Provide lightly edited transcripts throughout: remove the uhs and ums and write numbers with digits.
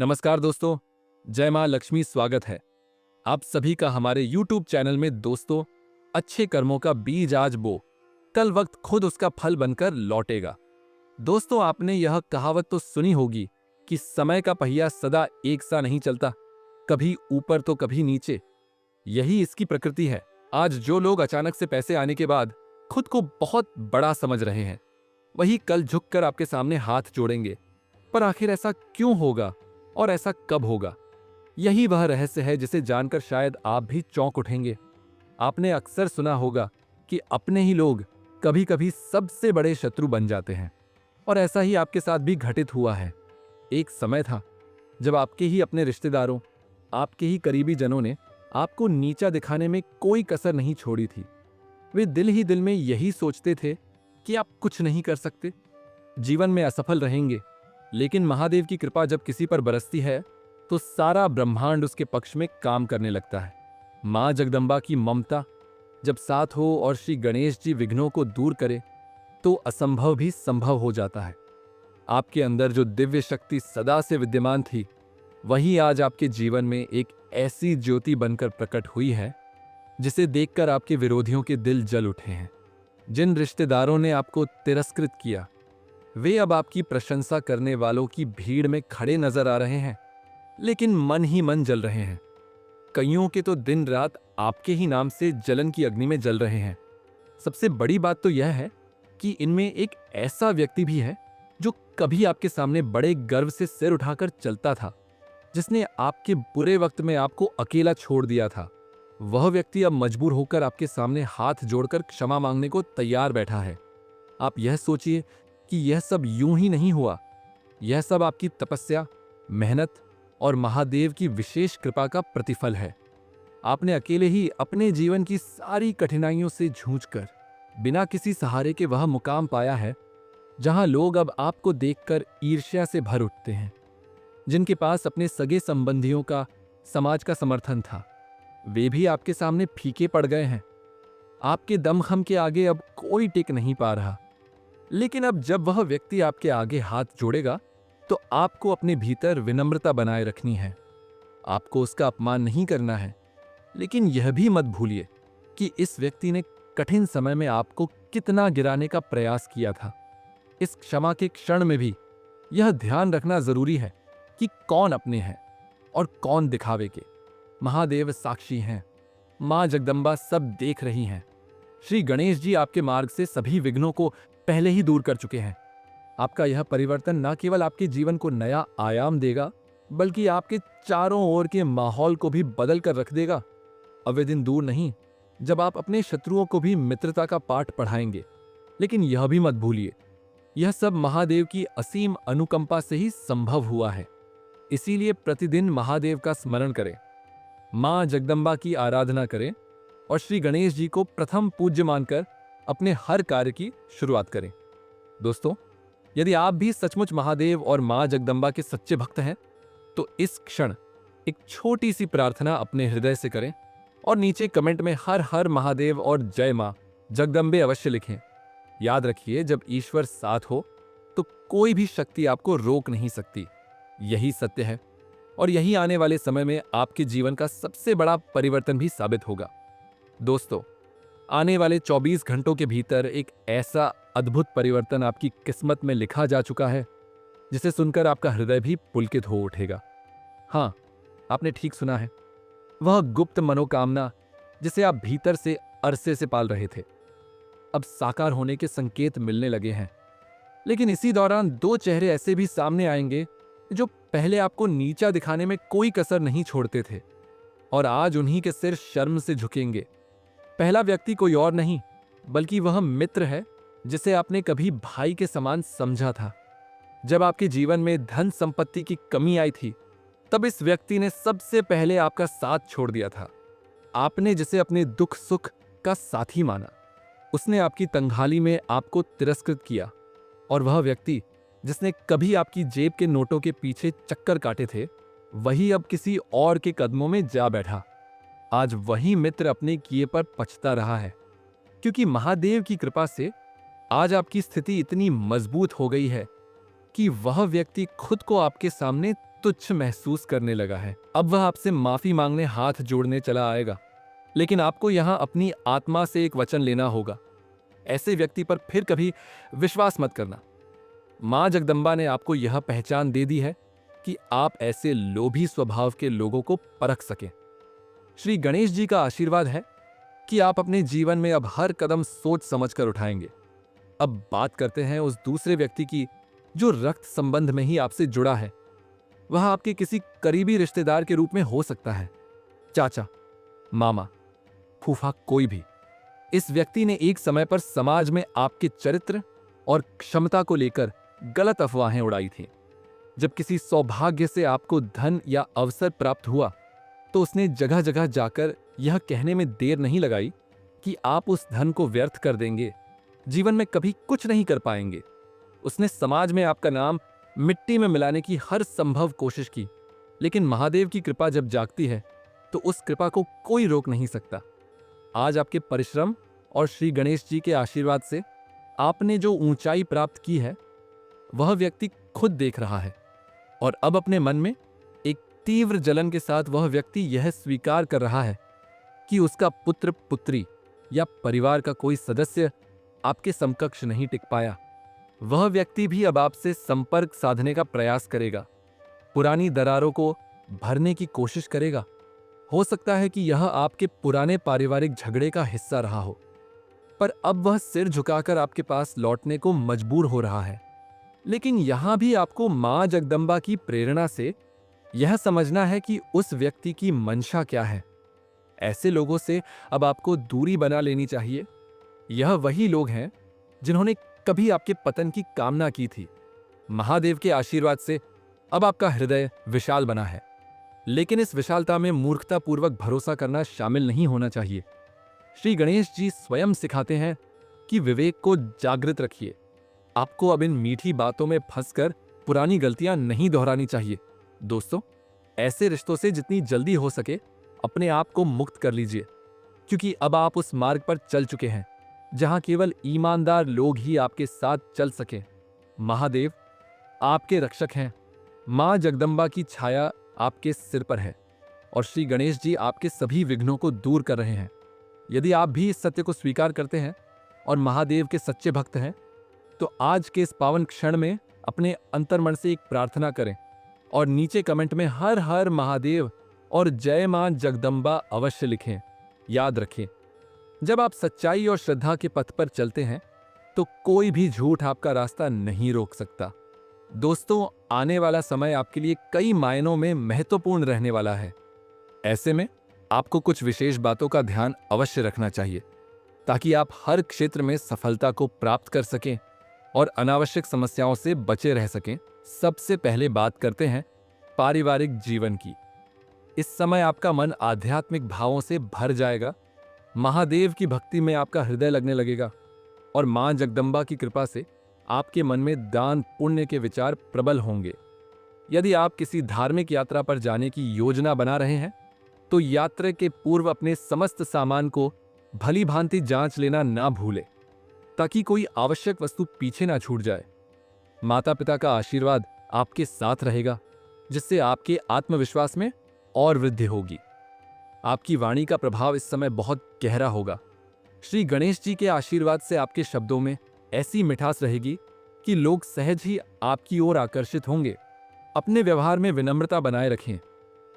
नमस्कार दोस्तों, जय माँ लक्ष्मी। स्वागत है आप सभी का हमारे YouTube चैनल में। दोस्तों, अच्छे कर्मों का बीज आज बो, कल वक्त खुद उसका फल बनकर लौटेगा। दोस्तों, आपने यह कहावत तो सुनी होगी कि समय का पहिया सदा एक सा नहीं चलता, कभी ऊपर तो कभी नीचे। यही इसकी प्रकृति है। आज जो लोग अचानक से पैसे आने के बाद खुद को बहुत बड़ा समझ रहे हैं, वही कल झुककर आपके सामने हाथ जोड़ेंगे। पर आखिर ऐसा क्यों होगा और ऐसा कब होगा? यही वह रहस्य है जिसे जानकर शायद आप भी चौंक उठेंगे। आपने अक्सर सुना होगा कि अपने ही लोग कभी कभी सबसे बड़े शत्रु बन जाते हैं, और ऐसा ही आपके साथ भी घटित हुआ है। एक समय था जब आपके ही अपने रिश्तेदारों, आपके ही करीबी जनों ने आपको नीचा दिखाने में कोई कसर नहीं छोड़ी थी। वे दिल ही दिल में यही सोचते थे कि आप कुछ नहीं कर सकते, जीवन में असफल रहेंगे। लेकिन महादेव की कृपा जब किसी पर बरसती है तो सारा ब्रह्मांड उसके पक्ष में काम करने लगता है। मां जगदम्बा की ममता जब साथ हो और श्री गणेश जी विघ्नों को दूर करे तो असंभव भी संभव हो जाता है। आपके अंदर जो दिव्य शक्ति सदा से विद्यमान थी, वही आज आपके जीवन में एक ऐसी ज्योति बनकर प्रकट हुई है जिसे देखकर आपके विरोधियों के दिल जल उठे हैं। जिन रिश्तेदारों ने आपको तिरस्कृत किया, वे अब आपकी प्रशंसा करने वालों की भीड़ में खड़े नजर आ रहे हैं, लेकिन मन ही मन जल रहे हैं। कईयों के तो दिन रात आपके ही नाम से जलन की अग्नि में जल रहे हैं। सबसे बड़ी बात तो यह है कि इनमें एक ऐसा व्यक्ति भी है जो कभी आपके सामने बड़े गर्व से सिर उठाकर चलता था, जिसने आपके बुरे वक्त में आपको अकेला छोड़ दिया था। वह व्यक्ति अब मजबूर होकर आपके सामने हाथ जोड़कर क्षमा मांगने को तैयार बैठा है। आप यह सोचिए कि यह सब यूं ही नहीं हुआ। यह सब आपकी तपस्या, मेहनत और महादेव की विशेष कृपा का प्रतिफल है। आपने अकेले ही अपने जीवन की सारी कठिनाइयों से जूझकर बिना किसी सहारे के वह मुकाम पाया है जहां लोग अब आपको देखकर ईर्ष्या से भर उठते हैं। जिनके पास अपने सगे संबंधियों का, समाज का समर्थन था, वे भी आपके सामने फीके पड़ गए हैं। आपके दमखम के आगे अब कोई टिक नहीं पा रहा। लेकिन अब जब वह व्यक्ति आपके आगे हाथ जोड़ेगा तो आपको अपने भीतर विनम्रता बनाए रखनी है। आपको उसका अपमान नहीं करना है, लेकिन यह भी मत भूलिए कि इस व्यक्ति ने कठिन समय में आपको कितना गिराने का प्रयास किया था। इस क्षमा के क्षण में भी यह ध्यान रखना जरूरी है कि कौन अपने हैं और कौन दिखावे के। महादेव साक्षी हैं, मां जगदम्बा सब देख रही हैं। श्री गणेश जी आपके मार्ग से सभी विघ्नों को पहले ही दूर कर चुके हैं। आपका यह परिवर्तन न केवल आपके जीवन को नया आयाम देगा, बल्कि आपके चारों ओर के माहौल को भी बदल कर रख देगा। अब वे दिन दूर नहीं जब आप अपने शत्रुओं को भी मित्रता का पाठ पढ़ाएंगे। लेकिन यह भी मत भूलिए, यह सब महादेव की असीम अनुकंपा से ही संभव हुआ है। इसीलिए प्रतिदिन महादेव का स्मरण करें, मां जगदम्बा की आराधना करें और श्री गणेश जी को प्रथम पूज्य मानकर अपने हर कार्य की शुरुआत करें। दोस्तों, यदि आप भी सचमुच महादेव और मां जगदम्बा के सच्चे भक्त हैं, तो इस क्षण एक छोटी सी प्रार्थना अपने हृदय से करें और नीचे कमेंट में हर हर महादेव और जय मां जगदम्बे अवश्य लिखें। याद रखिए, जब ईश्वर साथ हो तो कोई भी शक्ति आपको रोक नहीं सकती। यही सत्य है, और यही आने वाले समय में आपके जीवन का सबसे बड़ा परिवर्तन भी साबित होगा। दोस्तों, आने वाले 24 घंटों के भीतर एक ऐसा अद्भुत परिवर्तन आपकी किस्मत में लिखा जा चुका है जिसे सुनकर आपका हृदय भी पुलकित हो उठेगा। हाँ, आपने ठीक सुना है, वह गुप्त मनोकामना जिसे आप भीतर से अरसे से पाल रहे थे, अब साकार होने के संकेत मिलने लगे हैं। लेकिन इसी दौरान दो चेहरे ऐसे भी सामने आएंगे जो पहले आपको नीचा दिखाने में कोई कसर नहीं छोड़ते थे, और आज उन्हीं के सिर शर्म से झुकेंगे। पहला व्यक्ति कोई और नहीं, बल्कि वह मित्र है जिसे आपने कभी भाई के समान समझा था। जब आपके जीवन में धन संपत्ति की कमी आई थी, तब इस व्यक्ति ने सबसे पहले आपका साथ छोड़ दिया था। आपने जिसे अपने दुख सुख का साथी माना, उसने आपकी तंगहाली में आपको तिरस्कृत किया। और वह व्यक्ति जिसने कभी आपकी जेब के नोटों के पीछे चक्कर काटे थे, वही अब किसी और के कदमों में जा बैठा। आज वही मित्र अपने किए पर पछता रहा है, क्योंकि महादेव की कृपा से आज आपकी स्थिति इतनी मजबूत हो गई है कि वह व्यक्ति खुद को आपके सामने तुच्छ महसूस करने लगा है। अब वह आपसे माफी मांगने हाथ जोड़ने चला आएगा, लेकिन आपको यहां अपनी आत्मा से एक वचन लेना होगा। ऐसे व्यक्ति पर फिर कभी विश्वास मत करना। मां जगदम्बा ने आपको यह पहचान दे दी है कि आप ऐसे लोभी स्वभाव के लोगों को परख सकें। श्री गणेश जी का आशीर्वाद है कि आप अपने जीवन में अब हर कदम सोच समझकर उठाएंगे। अब बात करते हैं उस दूसरे व्यक्ति की जो रक्त संबंध में ही आपसे जुड़ा है। वह आपके किसी करीबी रिश्तेदार के रूप में हो सकता है, चाचा, मामा, फूफा, कोई भी। इस व्यक्ति ने एक समय पर समाज में आपके चरित्र और क्षमता को लेकर गलत अफवाहें उड़ाई थी। जब किसी सौभाग्य से आपको धन या अवसर प्राप्त हुआ तो उसने जगह जगह जाकर यह कहने में देर नहीं लगाई कि आप उस धन को व्यर्थ कर देंगे, जीवन में कभी कुछ नहीं कर पाएंगे। उसने समाज में आपका नाम मिट्टी में मिलाने की हर संभव कोशिश की, लेकिन महादेव की कृपा जब जागती है तो उस कृपा को कोई रोक नहीं सकता। आज आपके परिश्रम और श्री गणेश जी के आशीर्वाद से आपने जो ऊंचाई प्राप्त की है वह व्यक्ति खुद देख रहा है, और अब अपने मन में एक तीव्र जलन के साथ वह व्यक्ति यह स्वीकार कर रहा है कि उसका पुत्र, पुत्री या परिवार का कोई सदस्य आपके समकक्ष नहीं टिक पाया। वह व्यक्ति भी अब आपसे संपर्क साधने का प्रयास करेगा, पुरानी दरारों को भरने की कोशिश करेगा। हो सकता है कि यह आपके पुराने पारिवारिक झगड़े का हिस्सा रहा हो, पर अब वह सिर झुकाकर आपके पास लौटने को मजबूर हो रहा है। लेकिन यहां भी आपको मां जगदम्बा की प्रेरणा से यह समझना है कि उस व्यक्ति की मंशा क्या है। ऐसे लोगों से अब आपको दूरी बना लेनी चाहिए। यह वही लोग हैं जिन्होंने कभी आपके पतन की कामना की थी। महादेव के आशीर्वाद से अब आपका हृदय विशाल बना है, लेकिन इस विशालता में मूर्खतापूर्वक भरोसा करना शामिल नहीं होना चाहिए। श्री गणेश जी स्वयं सिखाते हैं कि विवेक को जागृत रखिए। आपको अब इन मीठी बातों में फंसकर पुरानी गलतियां नहीं दोहरानी चाहिए। दोस्तों, ऐसे रिश्तों से जितनी जल्दी हो सके अपने आप को मुक्त कर लीजिए, क्योंकि अब आप उस मार्ग पर चल चुके हैं जहां केवल ईमानदार लोग ही आपके साथ चल सके। महादेव आपके रक्षक हैं, मां जगदम्बा की छाया आपके सिर पर है, और श्री गणेश जी आपके सभी विघ्नों को दूर कर रहे हैं। यदि आप भी इस सत्य को स्वीकार करते हैं और महादेव के सच्चे भक्त हैं, तो आज के इस पावन क्षण में अपने अंतर्मन से एक प्रार्थना करें और नीचे कमेंट में हर हर महादेव और जय मां जगदम्बा अवश्य लिखें। याद रखें, जब आप सच्चाई और श्रद्धा के पथ पर चलते हैं तो कोई भी झूठ आपका रास्ता नहीं रोक सकता। दोस्तों, आने वाला समय आपके लिए कई मायनों में महत्वपूर्ण रहने वाला है। ऐसे में आपको कुछ विशेष बातों का ध्यान अवश्य रखना चाहिए ताकि आप हर क्षेत्र में सफलता को प्राप्त कर सकें और अनावश्यक समस्याओं से बचे रह सकें। सबसे पहले बात करते हैं पारिवारिक जीवन की। इस समय आपका मन आध्यात्मिक भावों से भर जाएगा। महादेव की भक्ति में आपका हृदय लगने लगेगा और मां जगदम्बा की कृपा से आपके मन में दान पुण्य के विचार प्रबल होंगे। यदि आप किसी धार्मिक यात्रा पर जाने की योजना बना रहे हैं तो यात्रा के पूर्व अपने समस्त सामान को भली भांति जांच लेना ना भूलें ताकि कोई आवश्यक वस्तु पीछे ना छूट जाए। माता पिता का आशीर्वाद आपके साथ रहेगा, जिससे आपके आत्मविश्वास में और वृद्धि होगी। आपकी वाणी का प्रभाव इस समय बहुत गहरा होगा। श्री गणेश जी के आशीर्वाद से आपके शब्दों में ऐसी मिठास रहेगी कि लोग सहज ही आपकी ओर आकर्षित होंगे। अपने व्यवहार में विनम्रता बनाए रखें।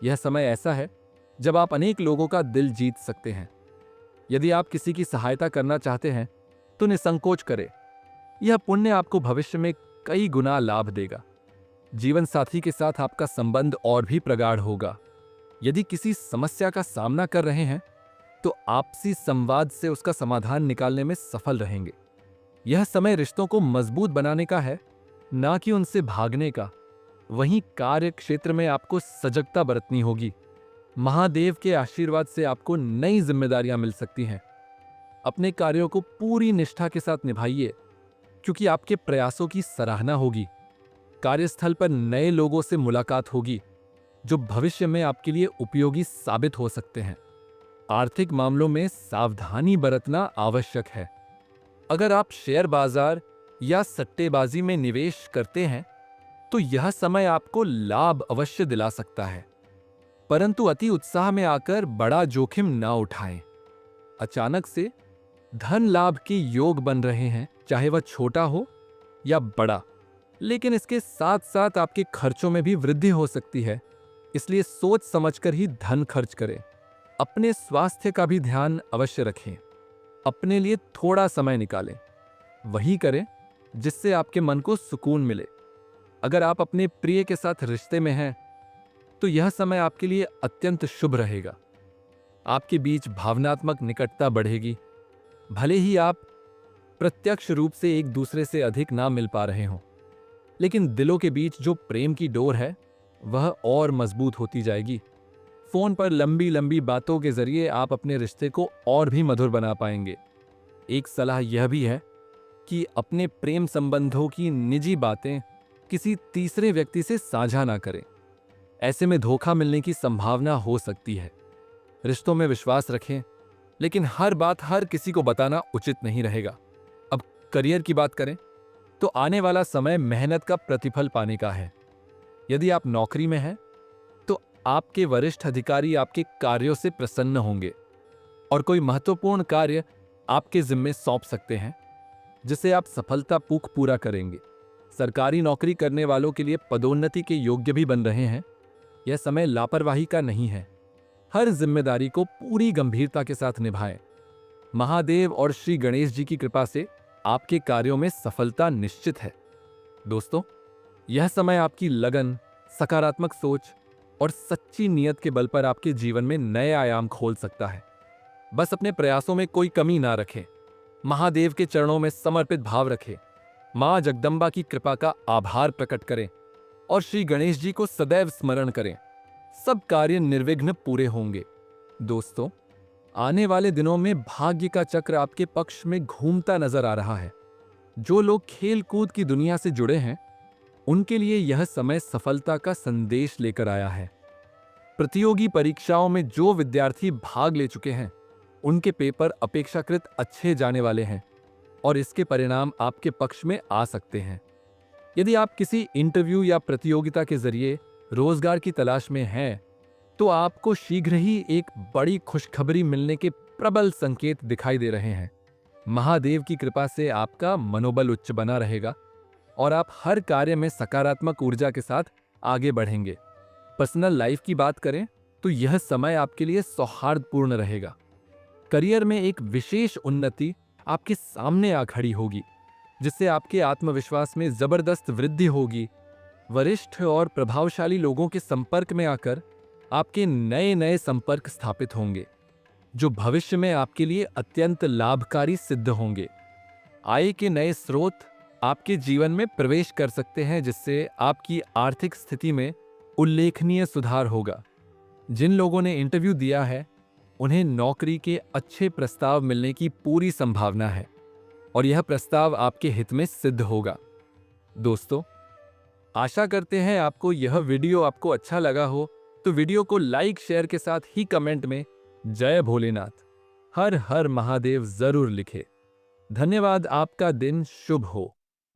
यह समय ऐसा है जब आप अनेक लोगों का दिल जीत सकते हैं। यदि आप किसी की सहायता करना चाहते हैं तो निसंकोच करें। यह पुण्य आपको भविष्य में कई गुना लाभ देगा। जीवन साथी के साथ आपका संबंध और भी प्रगाढ़ होगा। यदि किसी समस्या का सामना कर रहे हैं तो आपसी संवाद से उसका समाधान निकालने में सफल रहेंगे। यह समय रिश्तों को मजबूत बनाने का है, ना कि उनसे भागने का। वहीं कार्य क्षेत्र में आपको सजगता बरतनी होगी। महादेव के आशीर्वाद से आपको नई जिम्मेदारियां मिल सकती हैं। अपने कार्यों को पूरी निष्ठा के साथ निभाइए, क्योंकि आपके प्रयासों की सराहना होगी। कार्यस्थल पर नए लोगों से मुलाकात होगी जो भविष्य में आपके लिए उपयोगी साबित हो सकते हैं। आर्थिक मामलों में सावधानी बरतना आवश्यक है। अगर आप शेयर बाजार या सट्टेबाजी में निवेश करते हैं तो यह समय आपको लाभ अवश्य दिला सकता है, परंतु अति उत्साह में आकर बड़ा जोखिम ना उठाएं। अचानक से धन लाभ के योग बन रहे हैं, चाहे वह छोटा हो या बड़ा, लेकिन इसके साथ साथ आपके खर्चों में भी वृद्धि हो सकती है। इसलिए सोच समझकर ही धन खर्च करें। अपने स्वास्थ्य का भी ध्यान अवश्य रखें। अपने लिए थोड़ा समय निकालें। वही करें जिससे आपके मन को सुकून मिले। अगर आप अपने प्रिय के साथ रिश्ते में हैं, तो यह समय आपके लिए अत्यंत शुभ रहेगा। आपके बीच भावनात्मक निकटता बढ़ेगी। भले ही आप प्रत्यक्ष रूप से एक दूसरे से अधिक ना मिल पा रहे हों, लेकिन दिलों के बीच जो प्रेम की डोर है वह और मजबूत होती जाएगी। फोन पर लंबी लंबी बातों के जरिए आप अपने रिश्ते को और भी मधुर बना पाएंगे। एक सलाह यह भी है कि अपने प्रेम संबंधों की निजी बातें किसी तीसरे व्यक्ति से साझा ना करें। ऐसे में धोखा मिलने की संभावना हो सकती है। रिश्तों में विश्वास रखें, लेकिन हर बात हर किसी को बताना उचित नहीं रहेगा। अब करियर की बात करें तो आने वाला समय मेहनत का प्रतिफल पाने का है। यदि आप नौकरी में हैं, तो आपके वरिष्ठ अधिकारी आपके कार्यों से प्रसन्न होंगे और कोई महत्वपूर्ण कार्य आपके जिम्मे सौंप सकते हैं, जिसे आप सफलतापूर्वक पूरा करेंगे। सरकारी नौकरी करने वालों के लिए पदोन्नति के योग्य भी बन रहे हैं। यह समय लापरवाही का नहीं है। हर जिम्मेदारी को पूरी गंभीरता के साथ निभाएं। महादेव और श्री गणेश जी की कृपा से आपके कार्यों में सफलता निश्चित है। दोस्तों, यह समय आपकी लगन, सकारात्मक सोच और सच्ची नीयत के बल पर आपके जीवन में नए आयाम खोल सकता है। बस अपने प्रयासों में कोई कमी ना रखें। महादेव के चरणों में समर्पित भाव रखें। मां जगदम्बा की कृपा का आभार प्रकट करें और श्री गणेश जी को सदैव स्मरण करें। सब कार्य निर्विघ्न पूरे होंगे। दोस्तों, आने वाले दिनों में भाग्य का चक्र आपके पक्ष में घूमता नजर आ रहा है। जो लोग खेल कूद की दुनिया से जुड़े हैं, उनके लिए यह समय सफलता का संदेश लेकर आया है। प्रतियोगी परीक्षाओं में जो विद्यार्थी भाग ले चुके हैं, उनके पेपर अपेक्षाकृत अच्छे जाने वाले हैं और इसके परिणाम आपके पक्ष में आ सकते हैं। यदि आप किसी इंटरव्यू या प्रतियोगिता के जरिए रोजगार की तलाश में हैं, तो आपको शीघ्र ही एक बड़ी खुशखबरी मिलने के प्रबल संकेत दिखाई दे रहे हैं। महादेव की कृपा से आपका मनोबल उच्च बना रहेगा और आप हर कार्य में सकारात्मक ऊर्जा के साथ आगे बढ़ेंगे। पर्सनल लाइफ की बात करें तो यह समय आपके लिए सौहार्दपूर्ण रहेगा। करियर में एक विशेष उन्नति आपके सामने आ खड़ी होगी, जिससे आपके आत्मविश्वास में जबरदस्त वृद्धि होगी। वरिष्ठ और प्रभावशाली लोगों के संपर्क में आकर आपके नए नए संपर्क स्थापित होंगे, जो भविष्य में आपके लिए अत्यंत लाभकारी सिद्ध होंगे। आय के नए स्रोत आपके जीवन में प्रवेश कर सकते हैं, जिससे आपकी आर्थिक स्थिति में उल्लेखनीय सुधार होगा। जिन लोगों ने इंटरव्यू दिया है, उन्हें नौकरी के अच्छे प्रस्ताव मिलने की पूरी संभावना है और यह प्रस्ताव आपके हित में सिद्ध होगा। दोस्तों, आशा करते हैं आपको यह वीडियो अच्छा लगा हो, तो वीडियो को लाइक शेयर के साथ ही कमेंट में जय भोलेनाथ, हर हर महादेव जरूर लिखें। धन्यवाद। आपका दिन शुभ हो।